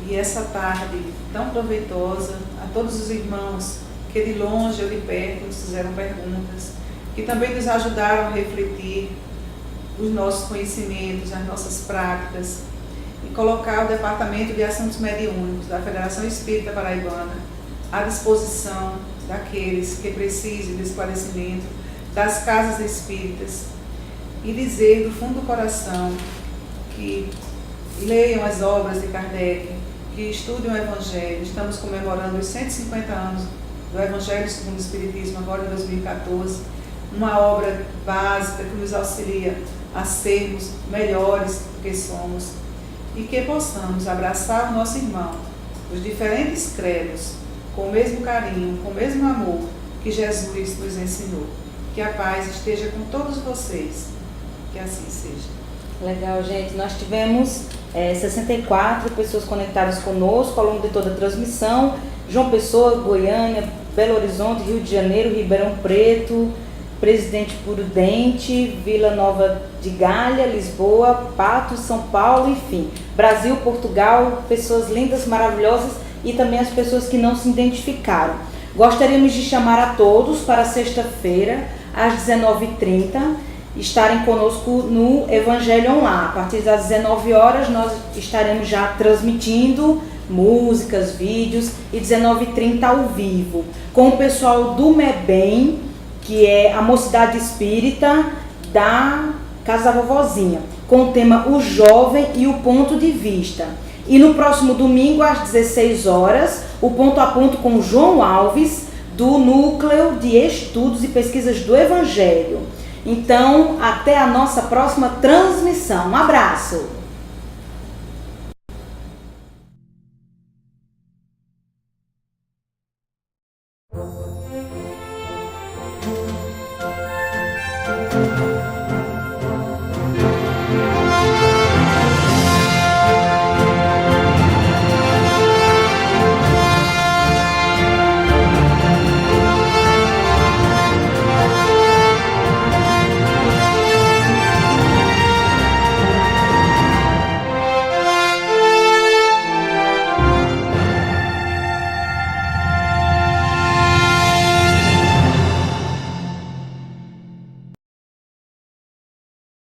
e essa tarde tão proveitosa a todos os irmãos que de longe ou de perto nos fizeram perguntas, que também nos ajudaram a refletir os nossos conhecimentos, as nossas práticas e colocar o Departamento de Assuntos Mediúnicos da Federação Espírita Paraibana à disposição daqueles que precisem de esclarecimento das casas espíritas e dizer do fundo do coração que leiam as obras de Kardec, que estudem o Evangelho. Estamos comemorando os 150 anos do Evangelho segundo o Espiritismo, agora em 2014, uma obra básica que nos auxilia a sermos melhores do que somos e que possamos abraçar o nosso irmão, os diferentes credos, com o mesmo carinho, com o mesmo amor que Jesus nos ensinou. Que a paz esteja com todos vocês, que assim seja. Legal, gente. Nós tivemos 64 pessoas conectadas conosco ao longo de toda a transmissão. João Pessoa, Goiânia, Belo Horizonte, Rio de Janeiro, Ribeirão Preto, Presidente Prudente, Vila Nova de Galha, Lisboa, Patos, São Paulo, enfim. Brasil, Portugal, pessoas lindas, maravilhosas e também as pessoas que não se identificaram. Gostaríamos de chamar a todos para sexta-feira, às 19h30, estarem conosco no Evangelho Online. A partir das 19 horas nós estaremos já transmitindo músicas, vídeos e 19h30 ao vivo, com o pessoal do MEBEM, que é a Mocidade Espírita da Casa da Vovozinha, com o tema O Jovem e o Ponto de Vista. E no próximo domingo, às 16 horas, o Ponto a Ponto com João Alves, do Núcleo de Estudos e Pesquisas do Evangelho. Então, até a nossa próxima transmissão. Um abraço!